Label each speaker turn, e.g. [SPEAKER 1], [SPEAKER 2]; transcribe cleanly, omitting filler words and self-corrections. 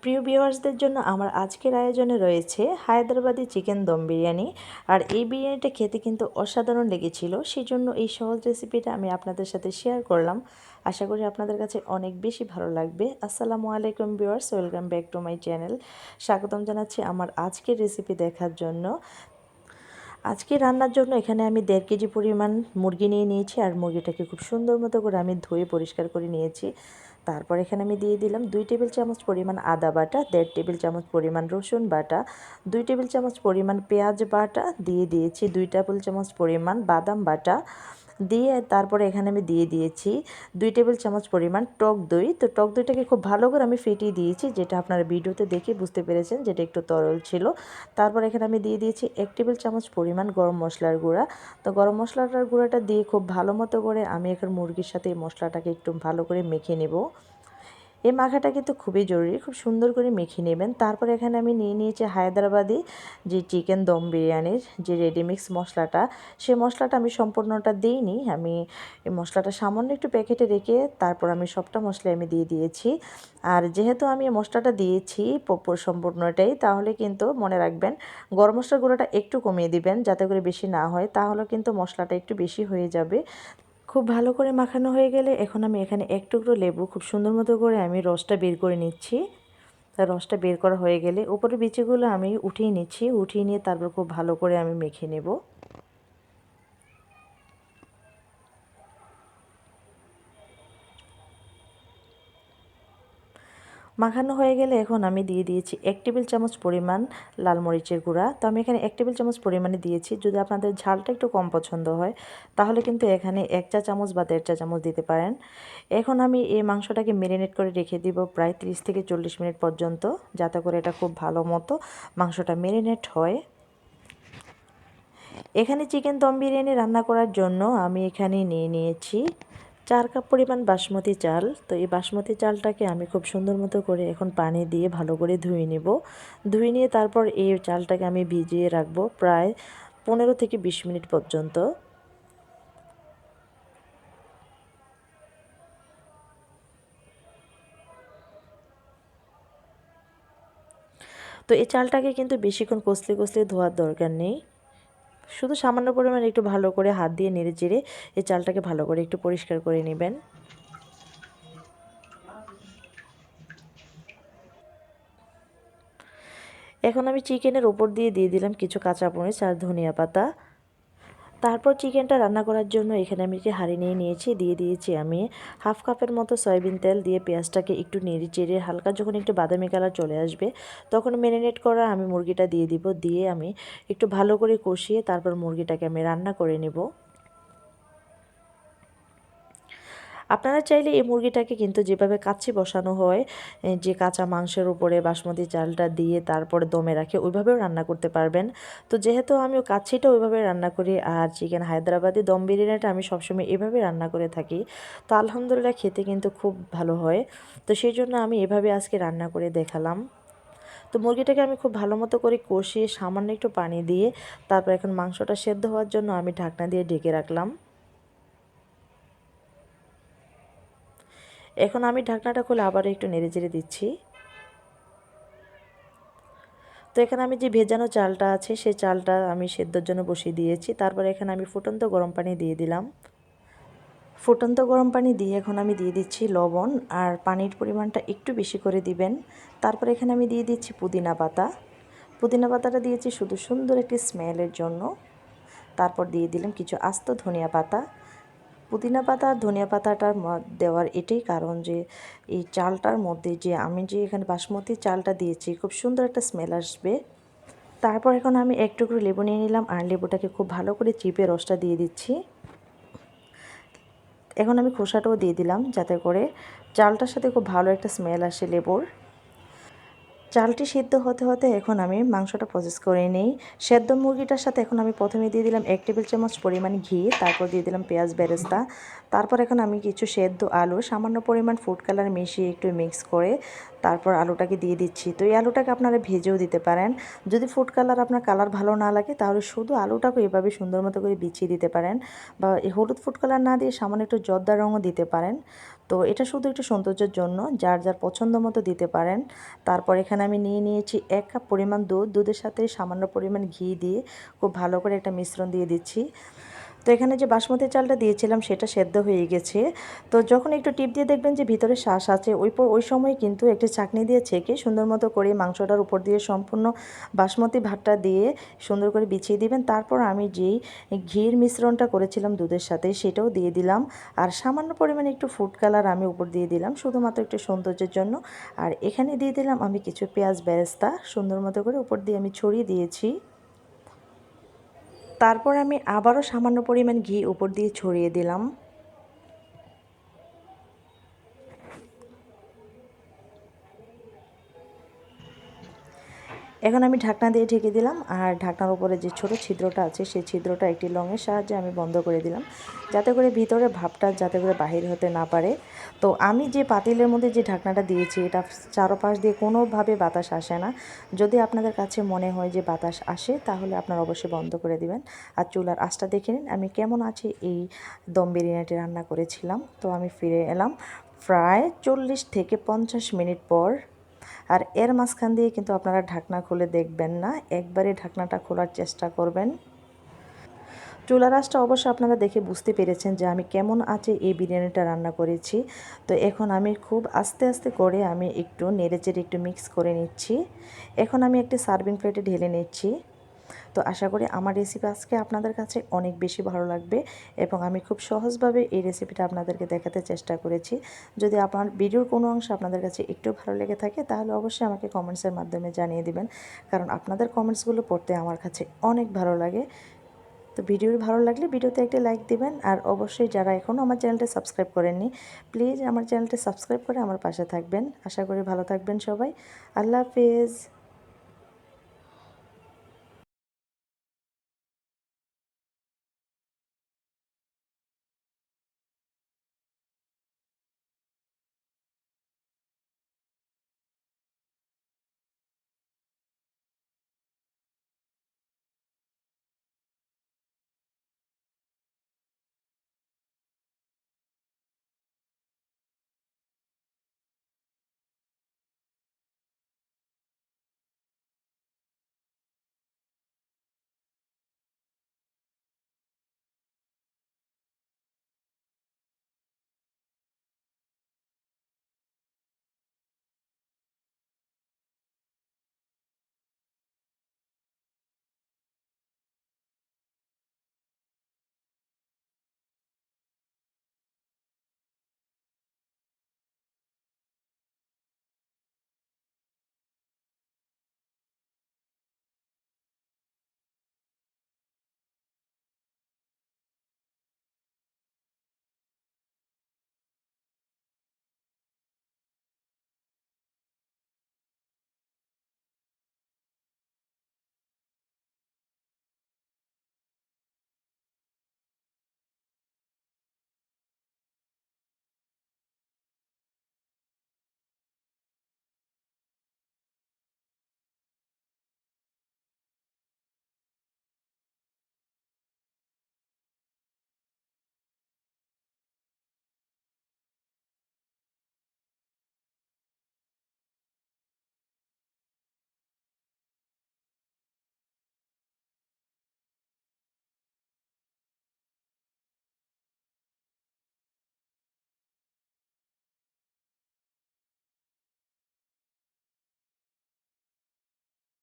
[SPEAKER 1] প্রিয় ভিউয়ার্সদের জন্য আমার আজকের আয়োজনে রয়েছে হায়দ্রাবাদি চিকেন দম বিরিয়ানি। আর এই বিরিয়ানিটা খেতে কিন্তু অসাধারণ লেগেছিল, সেই জন্য এই সহজ রেসিপিটা আমি আপনাদের সাথে শেয়ার করলাম। আশা করি আপনাদের কাছে অনেক বেশি ভালো লাগবে। আসসালামু আলাইকুম viewers, welcome back to my channel. স্বাগতম জানাচ্ছি আমার আজকের রেসিপি দেখার জন্য। আজকে রান্নার জন্য এখানে আমি 1.5 কেজি পরিমাণ মুরগি নিয়ে নিয়েছি, আর মুরগিটাকে খুব সুন্দর মতো করে আমি ধুয়ে পরিষ্কার করে নিয়েছি। তারপর এখানে আমি দিয়ে দিলাম 2 টেবিল চামচ পরিমাণ আদা বাটা, 1.5 টেবিল চামচ পরিমাণ রসুন বাটা, 2 টেবিল চামচ পরিমাণ পেঁয়াজ বাটা দিয়ে দিয়েছি, 2 টেবিল চামচ পরিমাণ বাদাম বাটা দিয়ে তারপরে এখানে আমি দিয়ে দিয়েছি 2 টেবিল চামচ পরিমাণ টক দই। তো টক দইটাকে খুব ভালো করে আমি ফেটিয়ে দিয়েছি, যেটা আপনারা ভিডিওতে দেখে বুঝতে পেরেছেন যেটা একটু তরল ছিল। তারপর এখানে আমি দিয়ে দিয়েছি 1 টেবিল চামচ পরিমাণ গরম মশলার গুঁড়া। তো গরম মশলাটার গুঁড়াটা দিয়ে খুব ভালো মতো করে আমি এখন মুরগির সাথে এই মশলাটাকে একটু ভালো করে মেখে নেব। এই মাখাটা কিন্তু খুবই জরুরি, খুব সুন্দর করে মেখে নেবেন। তারপর এখানে আমি নিয়ে নিয়েছি হায়দ্রাবাদি যে চিকেন দম বিরিয়ানির যে রেডিমিক্স মশলাটা, সেই মশলাটা আমি সম্পূর্ণটা দিইনি। আমি এই মশলাটা সামান্য একটু প্যাকেটে রেখে তারপর আমি সবটা মশলা আমি দিয়ে দিয়েছি। আর যেহেতু আমি এই মশলাটা দিয়েছি সম্পূর্ণটাই, তাহলে কিন্তু মনে রাখবেন গরম মশলার গুঁড়োটা একটু কমিয়ে দিবেন, যাতে করে বেশি না হয়, তাহলে কিন্তু মশলাটা একটু বেশি হয়ে যাবে। খুব ভালো করে মাখানো হয়ে গেলে এখন আমি এখানে 1 টুকরো লেবু খুব সুন্দর মতো করে আমি রসটা বের করে নিচ্ছি। তার রসটা বের করা হয়ে গেলে উপরের বিচিগুলো আমি উঠিয়ে নিচ্ছি, উঠিয়ে নিয়ে তারপর খুব ভালো করে আমি মেখে নেব। মাখানো হয়ে গেলে এখন আমি দিয়ে দিয়েছি 1 টেবিল চামচ পরিমাণ লাল মরিচের গুঁড়া। তো আমি এখানে 1 টেবিল চামচ পরিমাণে দিয়েছি। যদি আপনাদের ঝালটা একটু কম পছন্দ হয় তাহলে কিন্তু এখানে 1 চা চামচ বা 1.5 চা চামচ দিতে পারেন। এখন আমি এই মাংসটাকে ম্যারিনেট করে রেখে দিব প্রায় 30 থেকে 40 মিনিট পর্যন্ত, যাতে করে এটা খুব ভালো মতো মাংসটা ম্যারিনেট হয়। এখানে চিকেন দম বিরিয়ানি রান্না করার জন্য আমি এখানে নিয়ে নিয়েছি 4 কাপ পরিমাণ বাসমতি চাল। তো এই বাসমতি চালটাকে আমি খুব সুন্দর মতো করে এখন পানি দিয়ে ভালো করে ধুয়ে নেব। ধুয়ে নিয়ে তারপর এই চালটাকে আমি ভিজিয়ে রাখবো প্রায় 15 থেকে 20 মিনিট পর্যন্ত। তো এই চালটাকে কিন্তু বেশিক্ষণ কষলে কষলে ধোয়ার দরকার নেই, শুধু সামান্য পরিমাণে একটু ভালো করে হাত দিয়ে নেড়ে চেড়ে এই চালটাকে ভালো করে একটু পরিষ্কার করে নেবেন। এখন আমি চিকেনের ওপর দিয়ে দিলাম কিছু কাঁচামরিচ আর ধনিয়া পাতা। তারপর চিকেনটা রান্না করার জন্য এখানে আমি একটি হাঁড়ি নিয়ে নিয়েছি, দিয়ে দিয়েছি আমি হাফ কাপের মতো সয়াবিন তেল, দিয়ে পেঁয়াজটাকে একটু নেড়ে চেড়ে হালকা যখন একটু বাদামি কালার চলে আসবে তখন ম্যারিনেট করা আমি মুরগিটা দিয়ে দিব। দিয়ে আমি একটু ভালো করে কষিয়ে তারপর মুরগিটাকে আমি রান্না করে নেব। আপনারা চাইলে এই মুরগিটাকে কিন্তু যেভাবে কাচ্চি বসানো হয়, যে কাঁচা মাংসের উপরে বাসমতি চালটা দিয়ে তারপরে দমে রাখে, ওইভাবেও রান্না করতে পারবেন। তো যেহেতু আমি কাচ্চিটা ওইভাবে রান্না করি আর চিকেন হায়দ্রাবাদি দম বিরিয়ানিটা আমি সবসময় এভাবে রান্না করে থাকি, তো আলহামদুলিল্লাহ খেতে কিন্তু খুব ভালো হয়। তো সেই জন্য আমি এভাবে আজকে রান্না করে দেখালাম। তো মুরগিটাকে আমি খুব ভালো মতো করে কষিয়ে সামান্য একটু পানি দিয়ে তারপর এখন মাংসটা সেদ্ধ হওয়ার জন্য আমি ঢাকনা দিয়ে ঢেকে রাখলাম। এখন আমি ঢাকনাটা খুলে আবারও একটু নেড়েচেড়ে দিচ্ছি। তো এখানে আমি যে ভেজানো চালটা আছে সেই চালটা আমি সেদ্ধর জন্য বসিয়ে দিয়েছি। তারপর এখানে আমি ফুটন্ত গরম পানি দিয়ে দিলাম। ফুটন্ত গরম পানি দিয়ে এখন আমি দিয়ে দিচ্ছি লবণ, আর পানির পরিমাণটা একটু বেশি করে দিবেন। তারপর এখানে আমি দিয়ে দিচ্ছি পুদিনা পাতা। পুদিনা পাতাটা দিয়েছি শুধু সুন্দর একটি স্মেলের জন্য। তারপর দিয়ে দিলাম কিছু আস্ত ধনিয়া পাতা। পুদিনা পাতা আর ধনিয়া পাতাটার দেওয়ার এটাই কারণ যে এই চালটার মধ্যে যে আমি যে এখানে বাসমতি চালটা দিয়েছি খুব সুন্দর একটা স্মেল আসবে। তারপর এখন আমি এক টুকরো লেবু নিয়ে নিলাম, আর লেবুটাকে খুব ভালো করে চিপে রসটা দিয়ে দিচ্ছি। এখন আমি খোসাটাও দিয়ে দিলাম, যাতে করে চালটার সাথে খুব ভালো একটা স্মেল আসে লেবুর। চালটি সিদ্ধ হতে হতে এখন আমি মাংসটা প্রসেস করে নিই। সেদ্ধ মুরগিটার সাথে এখন আমি প্রথমে দিয়ে দিলাম 1 টেবিল চামচ পরিমাণ ঘি, তারপর দিয়ে দিলাম পেঁয়াজ বেরেস্তা। তারপর এখন আমি কিছু সেদ্ধ আলু সামান্য পরিমাণ ফুড কালার মিশিয়ে একটু মিক্স করে তারপর আলুটাকে দিয়ে দিচ্ছি। তো এই আলুটাকে আপনারা ভেজেও দিতে পারেন। যদি ফুড কালার আপনার কালার ভালো না লাগে তাহলে শুধু আলুটাকে এভাবে সুন্দর মতো করে বিছিয়ে দিতে পারেন, বা এই হলুদ ফুড কালার না দিয়ে সামান্য একটু জর্দা রঙও দিতে পারেন। তো এটা শুধু একটু সৌন্দর্যের জন্য, যার যার পছন্দ মতো দিতে পারেন। তারপর এখানে আমি নিয়ে নিয়েছি 1 কাপ পরিমাণ দুধ, দুধের সাথে সামান্য পরিমাণ ঘি দিয়ে খুব ভালো করে একটা মিশ্রণ দিয়ে দিচ্ছি। তো এখানে যে বাসমতি চালটা দিয়েছিলাম সেটা সেদ্ধ হয়ে গেছে। তো যখন একটু টিপ দিয়ে দেখবেন যে ভিতরে শ্বাস আছে, ওই সময় কিন্তু একটি চাকনি দিয়ে ছেঁকে সুন্দর মতো করে মাংসটার উপর দিয়ে সম্পূর্ণ বাসমতি ভাতটা দিয়ে সুন্দর করে বিছিয়ে দিবেন। তারপর আমি যেই ঘির মিশ্রণটা করেছিলাম দুধের সাথে সেটাও দিয়ে দিলাম, আর সামান্য পরিমাণে একটু ফুড কালার আমি উপর দিয়ে দিলাম শুধুমাত্র একটু সৌন্দর্যের জন্য। আর এখানে দিয়ে দিলাম আমি কিছু পেঁয়াজ বেরেস্তা, সুন্দর মতো করে উপর দিয়ে আমি ছড়িয়ে দিয়েছি। তারপর আমি আবারও সামান্য পরিমাণ ঘি উপর দিয়ে ছড়িয়ে দিলাম। এখন আমি ঢাকনা দিয়ে ঢেকে দিলাম, আর ঢাকনার উপরে যে ছোট ছিদ্রটা আছে সেই ছিদ্রটা একটি লঙের সাহায্যে আমি বন্ধ করে দিলাম, যাতে করে ভিতরে ভাপটা যাতে করে বাহির হতে না পারে। তো আমি যে পাতিলের মধ্যে যে ঢাকনাটা দিয়েছি এটা চারপাশ দিয়ে কোনোভাবে বাতাস আসে না। যদি আপনাদের কাছে মনে হয় যে বাতাস আসে তাহলে আপনারা অবশ্যই বন্ধ করে দিবেন। আর চুলার আঁচটা দেখে নিন আমি কেমন আছি এই দম বিরিয়ানিটি রান্না করেছিলাম। তো আমি ফিরে এলাম প্রায় 40 থেকে 50 মিনিট পর। আর এর মাঝখান দিয়ে কিন্তু আপনারা ঢাকনা খুলে দেখবেন না, একবারে ঢাকনাটা খোলার চেষ্টা করবেন। চুলার আঁচটা অবশ্য আপনারা দেখে বুঝতে পেরেছেন যে আমি কেমন আছে এই বিরিয়ানিটা রান্না করেছি। তো এখন আমি খুব আস্তে আস্তে করে আমি একটু নেড়েচেড়ে একটু মিক্স করে নিচ্ছি। এখন আমি একটি সার্ভিং প্লেটে ঢেলে নিচ্ছি। তো আশা করি আমার রেসিপি আজকে আপনাদের কাছে অনেক বেশি ভালো লাগবে, এবং আমি খুব সহজভাবে এই রেসিপিটা আপনাদেরকে দেখাতে চেষ্টা করেছি। যদি আপনার ভিডিওর কোনো অংশ আপনাদের কাছে একটু ভালো লেগে থাকে তাহলে অবশ্যই আমাকে কমেন্টসের মাধ্যমে জানিয়ে দিবেন, কারণ আপনাদের কমেন্টসগুলো পড়তে আমার কাছে অনেক ভালো লাগে। তো ভিডিও ভালো লাগলে ভিডিওতে একটা লাইক দিবেন, আর অবশ্যই যারা এখনও আমার চ্যানেলটা সাবস্ক্রাইব করেননি প্লিজ আমার চ্যানেলটা সাবস্ক্রাইব করে আমার পাশে থাকবেন। আশা করি ভালো থাকবেন সবাই। আল্লাহ হাফেজ।